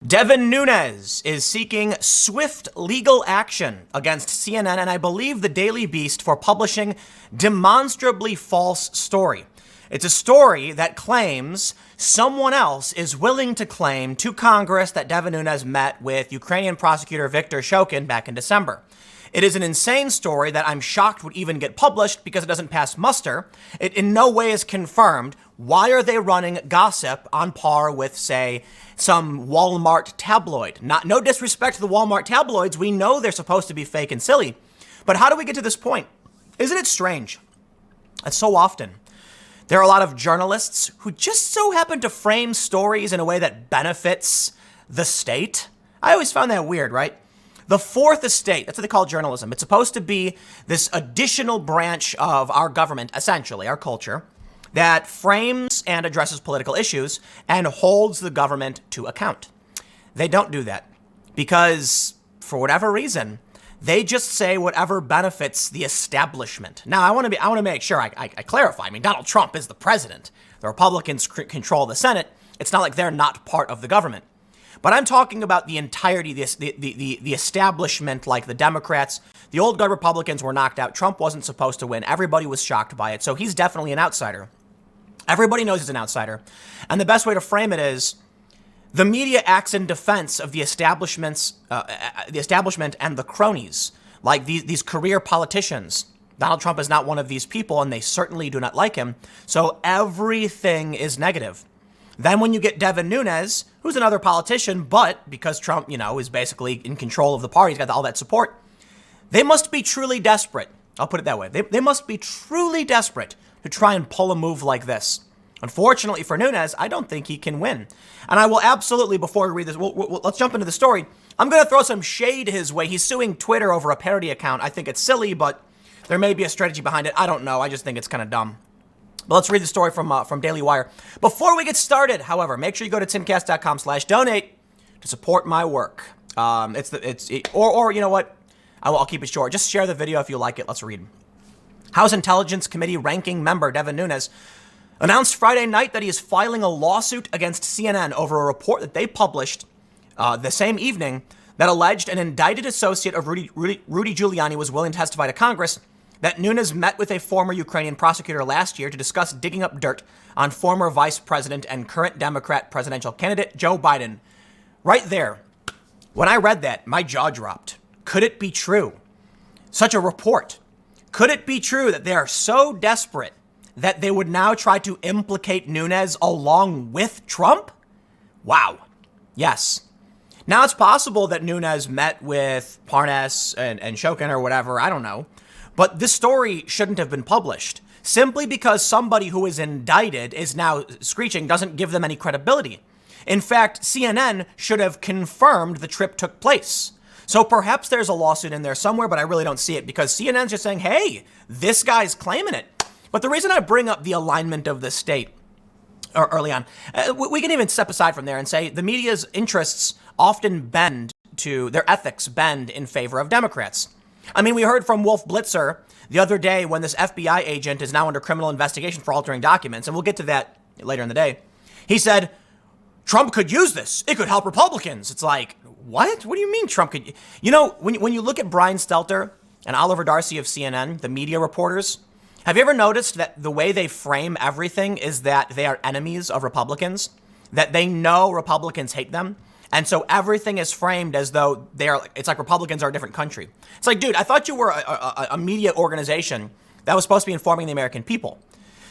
Devin Nunes is seeking swift legal action against CNN and I believe the Daily Beast for publishing demonstrably false story. It's a story that claims someone else is willing to claim to Congress that Devin Nunes met with Ukrainian prosecutor Viktor Shokin back in December. It is an insane story that I'm shocked would even get published because it doesn't pass muster. It in no way is confirmed. Why are they running gossip on par with, say, some Walmart tabloid? No disrespect to the Walmart tabloids. We know they're supposed to be fake and silly. But how do we get to this point? Isn't it strange that so often there are a lot of journalists who just so happen to frame stories in a way that benefits the state? I always found that weird, right? The fourth estate, that's what they call journalism. It's supposed to be this additional branch of our government, essentially, our culture, that frames and addresses political issues and holds the government to account. They don't do that because, for whatever reason, they just say whatever benefits the establishment. Now, I want to make sure I clarify. I mean, Donald Trump is the president. The Republicans control the Senate. It's not like they're not part of the government. But I'm talking about the entirety, the establishment, like the Democrats. The old guard Republicans were knocked out. Trump wasn't supposed to win. Everybody was shocked by it. So he's definitely an outsider. Everybody knows he's an outsider. And the best way to frame it is the media acts in defense of the establishment and the cronies, like these career politicians. Donald Trump is not one of these people, and they certainly do not like him. So everything is negative. Then when you get Devin Nunes, who's another politician, but because Trump, is basically in control of the party, he's got all that support, they must be truly desperate. I'll put it that way. They must be truly desperate to try and pull a move like this. Unfortunately for Nunes, I don't think he can win. And I will absolutely, before we read this, let's jump into the story. I'm going to throw some shade his way. He's suing Twitter over a parody account. I think it's silly, but there may be a strategy behind it. I don't know. I just think it's kind of dumb. But let's read the story from Daily Wire. Before we get started, however, make sure you go to timcast.com/donate to support my work. Or you know what? I'll keep it short. Just share the video if you like it. Let's read. House Intelligence Committee ranking member Devin Nunes announced Friday night that he is filing a lawsuit against CNN over a report that they published the same evening that alleged an indicted associate of Rudy Giuliani was willing to testify to Congress that Nunes met with a former Ukrainian prosecutor last year to discuss digging up dirt on former vice president and current Democrat presidential candidate Joe Biden. Right there, when I read that, my jaw dropped. Could it be true? Such a report. Could it be true that they are so desperate that they would now try to implicate Nunes along with Trump? Wow. Yes. Now it's possible that Nunes met with Parnas and Shokin or whatever. I don't know. But this story shouldn't have been published. Simply because somebody who is indicted is now screeching doesn't give them any credibility. In fact, CNN should have confirmed the trip took place. So perhaps there's a lawsuit in there somewhere, but I really don't see it because CNN's just saying, hey, this guy's claiming it. But the reason I bring up the alignment of the state early on, we can even step aside from there and say the media's interests often bend to, their ethics bend in favor of Democrats. I mean, we heard from Wolf Blitzer the other day when this FBI agent is now under criminal investigation for altering documents, and we'll get to that later in the day. He said, Trump could use this. It could help Republicans. It's like, what? What do you mean Trump could? When you look at Brian Stelter and Oliver Darcy of CNN, the media reporters, have you ever noticed that the way they frame everything is that they are enemies of Republicans, that they know Republicans hate them? And so everything is framed as though it's like Republicans are a different country. It's like, dude, I thought you were a media organization that was supposed to be informing the American people.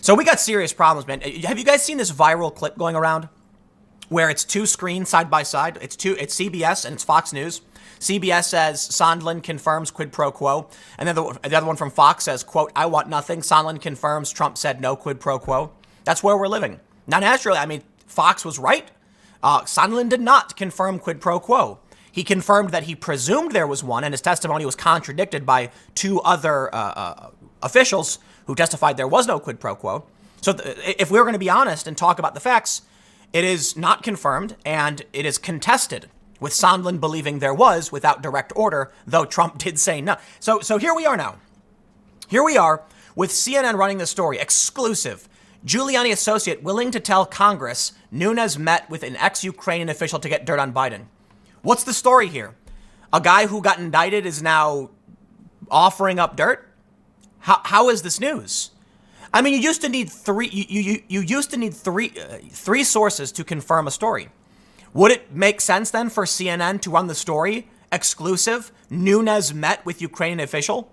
So we got serious problems, man. Have you guys seen this viral clip going around where it's two screens side by side? It's CBS and it's Fox News. CBS says Sondland confirms quid pro quo. And then the other one from Fox says, quote, I want nothing. Sondland confirms Trump said no quid pro quo. That's where we're living. Now, naturally, I mean, Fox was right. Sondland did not confirm quid pro quo. He confirmed that he presumed there was one, and his testimony was contradicted by two other officials who testified there was no quid pro quo. So if we were going to be honest and talk about the facts, it is not confirmed, and it is contested, with Sondland believing there was without direct order, though Trump did say no. So here we are now. Here we are with CNN running the story, exclusive. Giuliani associate willing to tell Congress Nunes met with an ex-Ukrainian official to get dirt on Biden. What's the story here? A guy who got indicted is now offering up dirt? How is this news? I mean, you used to need three. You used to need three sources to confirm a story. Would it make sense then for CNN to run the story exclusive? Nunes met with Ukrainian official.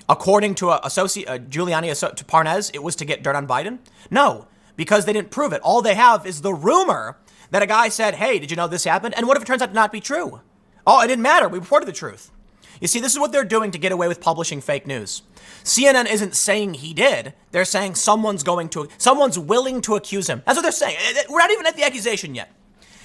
According to Giuliani to Parnes, it was to get dirt on Biden. No, because they didn't prove it. All they have is the rumor that a guy said, "Hey, did you know this happened?" And what if it turns out to not be true? Oh, it didn't matter. We reported the truth. You see, this is what they're doing to get away with publishing fake news. CNN isn't saying he did. They're saying someone's willing to accuse him. That's what they're saying. We're not even at the accusation yet.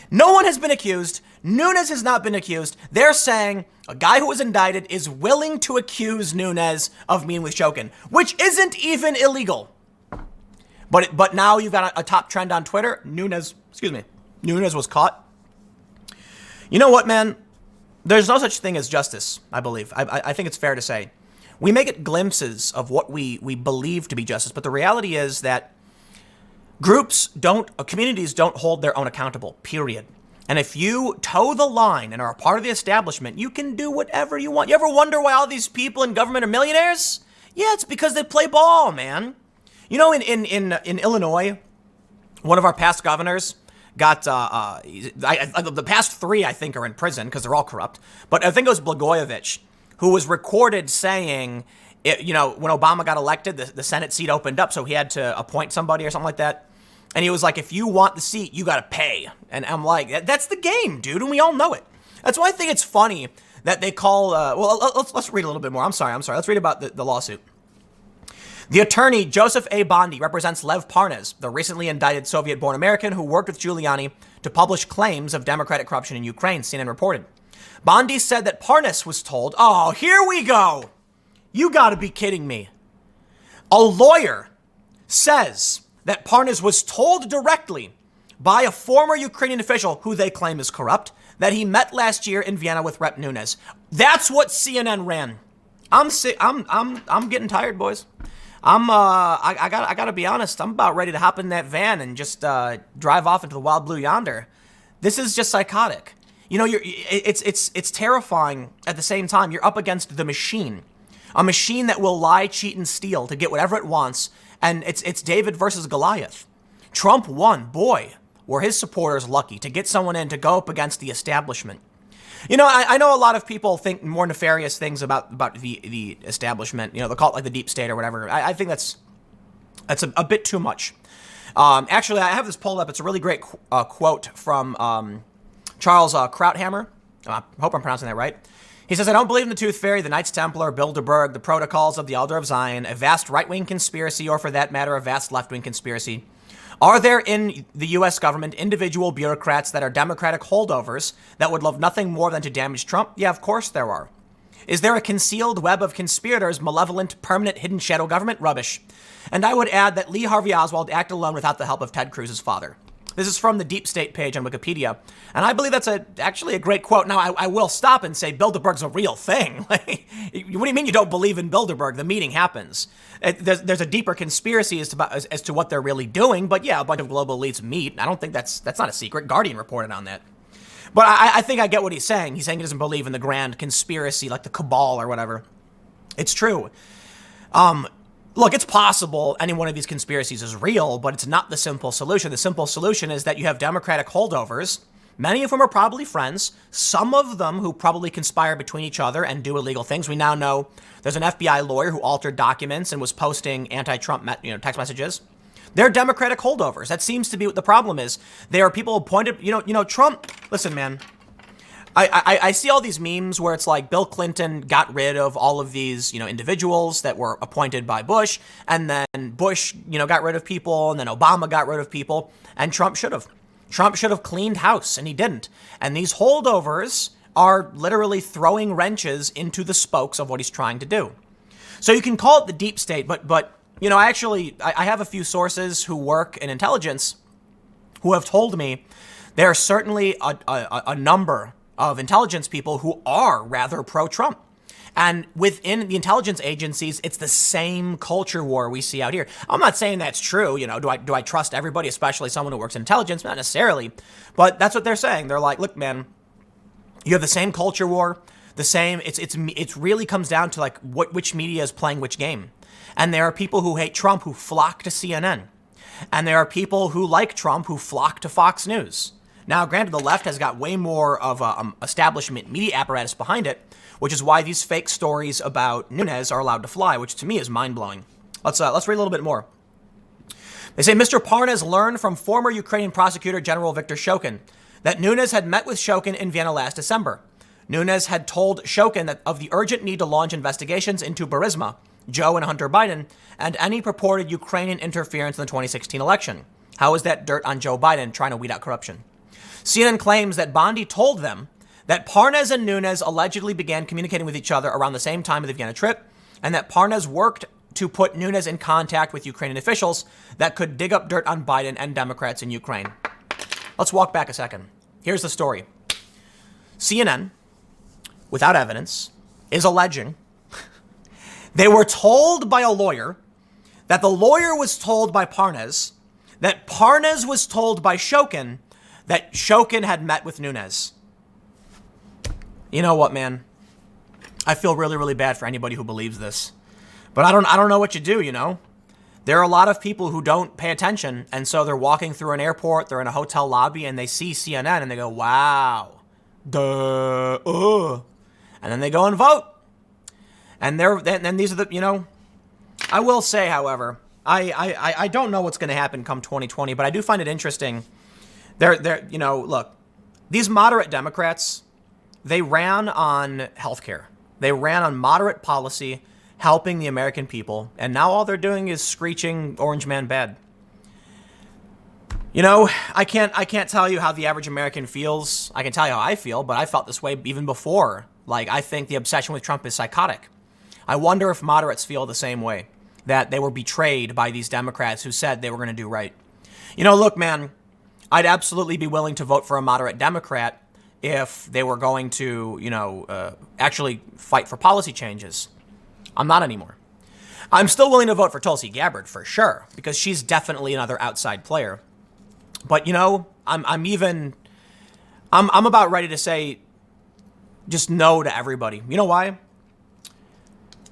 No one has been accused. Nunes has not been accused. They're saying a guy who was indicted is willing to accuse Nunes of meeting with Shokin, which isn't even illegal. But now you've got a top trend on Twitter. Nunes was caught. You know what, man? There's no such thing as justice, I believe. I think it's fair to say. We may get glimpses of what we believe to be justice, but the reality is that communities don't hold their own accountable, period. And if you toe the line and are a part of the establishment, you can do whatever you want. You ever wonder why all these people in government are millionaires? Yeah, it's because they play ball, man. You know, in Illinois, one of our past governors got, the past three, I think, are in prison because they're all corrupt. But I think it was Blagojevich, who was recorded saying, when Obama got elected, the Senate seat opened up, so he had to appoint somebody or something like that. And he was like, if you want the seat, you got to pay. And I'm like, that's the game, dude, and we all know it. That's why I think it's funny that they call, let's read a little bit more. I'm sorry. Let's read about the lawsuit. The attorney, Joseph A. Bondi, represents Lev Parnas, the recently indicted Soviet-born American who worked with Giuliani to publish claims of Democratic corruption in Ukraine, CNN reported. Bondi said that Parnas was told, oh, here we go. You got to be kidding me. A lawyer says that Parnas was told directly by a former Ukrainian official who they claim is corrupt that he met last year in Vienna with Rep. Nunes. That's what CNN ran. I'm getting tired, boys. I gotta be honest. I'm about ready to hop in that van and just drive off into the wild blue yonder. This is just psychotic. You know, it's terrifying at the same time. You're up against the machine, a machine that will lie, cheat, and steal to get whatever it wants. And it's David versus Goliath. Trump won. Boy, were his supporters lucky to get someone in to go up against the establishment. You know, I know a lot of people think more nefarious things about the establishment. You know, they call it like the deep state or whatever. I think that's a bit too much. Actually, I have this pulled up. It's a really great quote from Charles Krauthammer. I hope I'm pronouncing that right. He says, I don't believe in the Tooth Fairy, the Knights Templar, Bilderberg, the protocols of the Elder of Zion, a vast right-wing conspiracy, or for that matter, a vast left-wing conspiracy. Are there in the U.S. government individual bureaucrats that are Democratic holdovers that would love nothing more than to damage Trump? Yeah, of course there are. Is there a concealed web of conspirators, malevolent, permanent, hidden shadow government? Rubbish. And I would add that Lee Harvey Oswald acted alone without the help of Ted Cruz's father. This is from the Deep State page on Wikipedia, and I believe that's actually a great quote. Now, I will stop and say Bilderberg's a real thing. What do you mean you don't believe in Bilderberg? The meeting happens. There's a deeper conspiracy as to what they're really doing, but yeah, a bunch of global elites meet. I don't think that's not a secret. Guardian reported on that. But I think I get what he's saying. He's saying he doesn't believe in the grand conspiracy, like the cabal or whatever. It's true. Look, it's possible any one of these conspiracies is real, but it's not the simple solution. The simple solution is that you have Democratic holdovers, many of whom are probably friends, some of them who probably conspire between each other and do illegal things. We now know there's an FBI lawyer who altered documents and was posting anti-Trump text messages. They're Democratic holdovers. That seems to be what the problem is. They are people appointed, Trump, listen, man. I see all these memes where it's like Bill Clinton got rid of all of these, individuals that were appointed by Bush, and then Bush, got rid of people, and then Obama got rid of people, and Trump should have. Trump should have cleaned house, and he didn't. And these holdovers are literally throwing wrenches into the spokes of what he's trying to do. So you can call it the deep state, but I have a few sources who work in intelligence who have told me there are certainly a number of intelligence people who are rather pro-Trump. And within the intelligence agencies, it's the same culture war we see out here. I'm not saying that's true. Do I trust everybody, especially someone who works in intelligence? Not necessarily. But that's what they're saying. They're like, look, man, you have the same culture war, the same. It really comes down to like which media is playing which game. And there are people who hate Trump who flock to CNN. And there are people who like Trump who flock to Fox News. Now, granted, the left has got way more of an establishment media apparatus behind it, which is why these fake stories about Nunes are allowed to fly, which to me is mind-blowing. Let's read a little bit more. They say Mr. Parnas learned from former Ukrainian prosecutor General Viktor Shokin that Nunes had met with Shokin in Vienna last December. Nunes had told Shokin that of the urgent need to launch investigations into Burisma, Joe and Hunter Biden, and any purported Ukrainian interference in the 2016 election. How is that dirt on Joe Biden trying to weed out corruption? CNN claims that Bondi told them that Parnas and Nunes allegedly began communicating with each other around the same time of the Vienna trip, and that Parnas worked to put Nunes in contact with Ukrainian officials that could dig up dirt on Biden and Democrats in Ukraine. Let's walk back a second. Here's the story. CNN, without evidence, is alleging they were told by a lawyer that the lawyer was told by Parnas that Parnas was told by Shokin that Shokin had met with Nunes. You know what, man? I feel really, really bad for anybody who believes this. But I don't know what you do, There are a lot of people who don't pay attention, and so they're walking through an airport, they're in a hotel lobby, and they see CNN, and they go, wow, and then they go and vote. And these are the, I will say, however, I don't know what's going to happen come 2020, but I do find it interesting. Look, these moderate Democrats, they ran on healthcare. They ran on moderate policy, helping the American people, and now all they're doing is screeching Orange Man bad. I can't tell you how the average American feels. I can tell you how I feel, but I felt this way even before. Like, I think the obsession with Trump is psychotic. I wonder if moderates feel the same way, that they were betrayed by these Democrats who said they were going to do right. Look, man, I'd absolutely be willing to vote for a moderate Democrat if they were going to, actually fight for policy changes. I'm not anymore. I'm still willing to vote for Tulsi Gabbard for sure, because she's definitely another outside player. But, I'm about ready to say just no to everybody. You know why?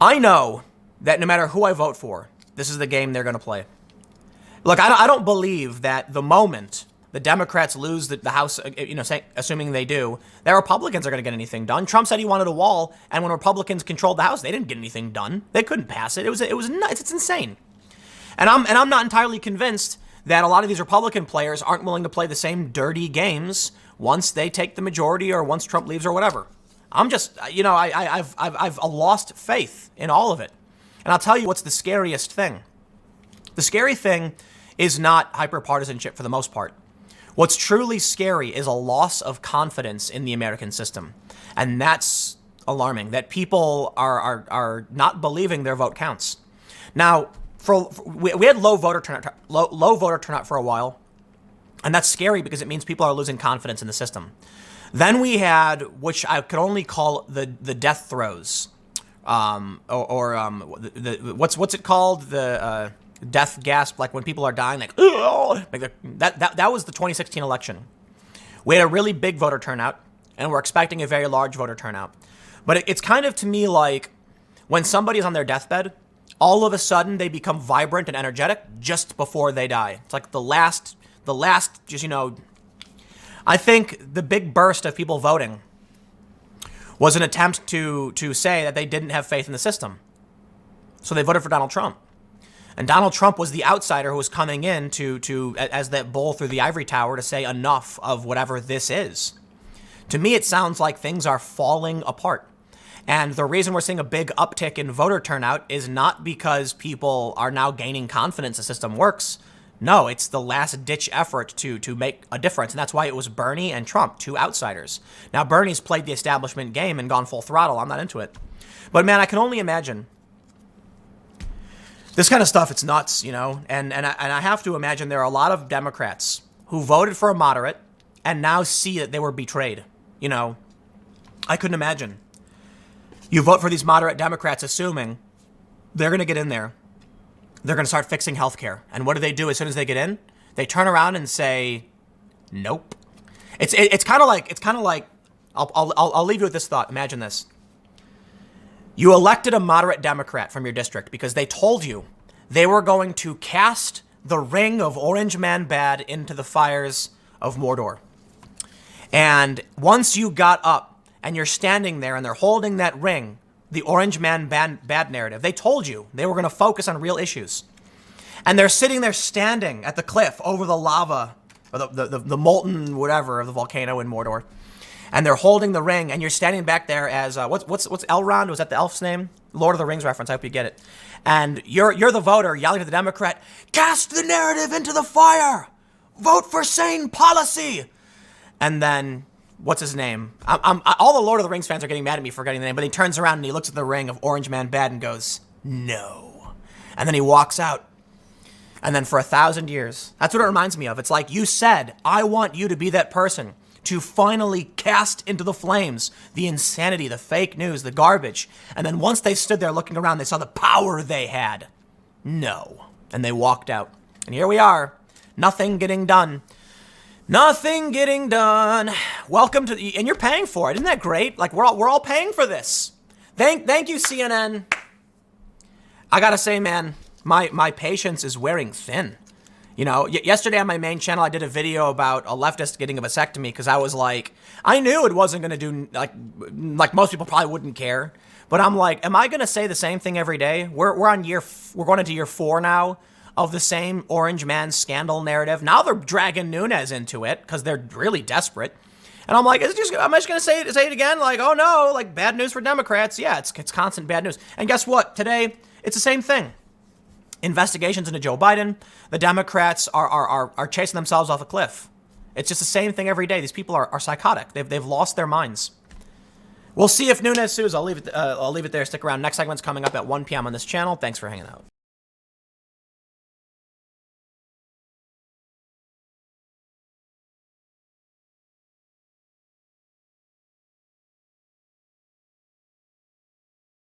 I know that no matter who I vote for, this is the game they're going to play. Look, I don't believe that the moment the Democrats lose the House, assuming they do, that Republicans are going to get anything done. Trump said he wanted a wall, and when Republicans controlled the House, they didn't get anything done. They couldn't pass it. It was nuts. It's insane. And I'm not entirely convinced that a lot of these Republican players aren't willing to play the same dirty games once they take the majority or once Trump leaves or whatever. I'm just, I've lost faith in all of it. And I'll tell you what's the scariest thing. The scary thing is not hyperpartisanship for the most part. What's truly scary is a loss of confidence in the American system. And that's alarming, that people are not believing their vote counts. Now, we had low voter turnout for a while. And that's scary because it means people are losing confidence in the system. Then we had, which I could only call the death throes, what's it called? The death gasp, like when people are dying, that was the 2016 election. We had a really big voter turnout, and we're expecting a very large voter turnout. But it's kind of to me like when somebody's on their deathbed, all of a sudden they become vibrant and energetic just before they die. It's like the last, just I think the big burst of people voting was an attempt to say that they didn't have faith in the system. So they voted for Donald Trump. And Donald Trump was the outsider who was coming in to as that bull through the ivory tower to say enough of whatever this is. To me, it sounds like things are falling apart. And the reason we're seeing a big uptick in voter turnout is not because people are now gaining confidence the system works. No, it's the last-ditch effort to make a difference, and that's why it was Bernie and Trump, two outsiders. Now, Bernie's played the establishment game and gone full throttle. I'm not into it. But, man, I can only imagine. This kind of stuff, it's nuts, and I have to imagine there are a lot of Democrats who voted for a moderate and now see that they were betrayed. I couldn't imagine. You vote for these moderate Democrats assuming they're going to get in there. They're going to start fixing healthcare. And what do they do as soon as they get in? They turn around and say, nope. It's kind of like, I'll leave you with this thought. Imagine this. You elected a moderate Democrat from your district because they told you they were going to cast the ring of Orange Man Bad into the fires of Mordor. And once you got up and you're standing there and they're holding that ring, the Orange Man Bad narrative, they told you they were going to focus on real issues. And they're sitting there standing at the cliff over the lava, or the molten whatever of the volcano in Mordor. And they're holding the ring, and you're standing back there as, what's Elrond? Was that the elf's name? Lord of the Rings reference, I hope you get it. And you're the voter yelling to the Democrat, cast the narrative into the fire! Vote for sane policy! And then, what's his name? All the Lord of the Rings fans are getting mad at me for getting the name, but he turns around and he looks at the ring of Orange Man Bad and goes, no. And then he walks out. And then for 1,000 years, that's what it reminds me of. It's like you said, I want you to be that person to finally cast into the flames the insanity, the fake news, the garbage. And then once they stood there looking around, they saw the power they had. No. And they walked out. And here we are. Nothing getting done. Nothing getting done. Welcome to, and you're paying for it. Isn't that great? Like we're all paying for this. Thank you, CNN. I gotta say, man, my patience is wearing thin. You know, yesterday on my main channel, I did a video about a leftist getting a vasectomy because I was like, I knew it wasn't going to do, like most people probably wouldn't care. But I'm like, am I going to say the same thing every day? We're going into year 4 now of the same Orange Man scandal narrative. Now they're dragging Nunes into it because they're really desperate. And I'm like, am I just going to say it again? Like, oh no, like bad news for Democrats. Yeah, it's constant bad news. And guess what? Today, it's the same thing. Investigations into Joe Biden. The Democrats are chasing themselves off a cliff. It's just the same thing every day. These people are psychotic. They've lost their minds. We'll see if Nunes sues. I'll leave it there. Stick around. Next segment's coming up at 1 p.m. on this channel. Thanks for hanging out.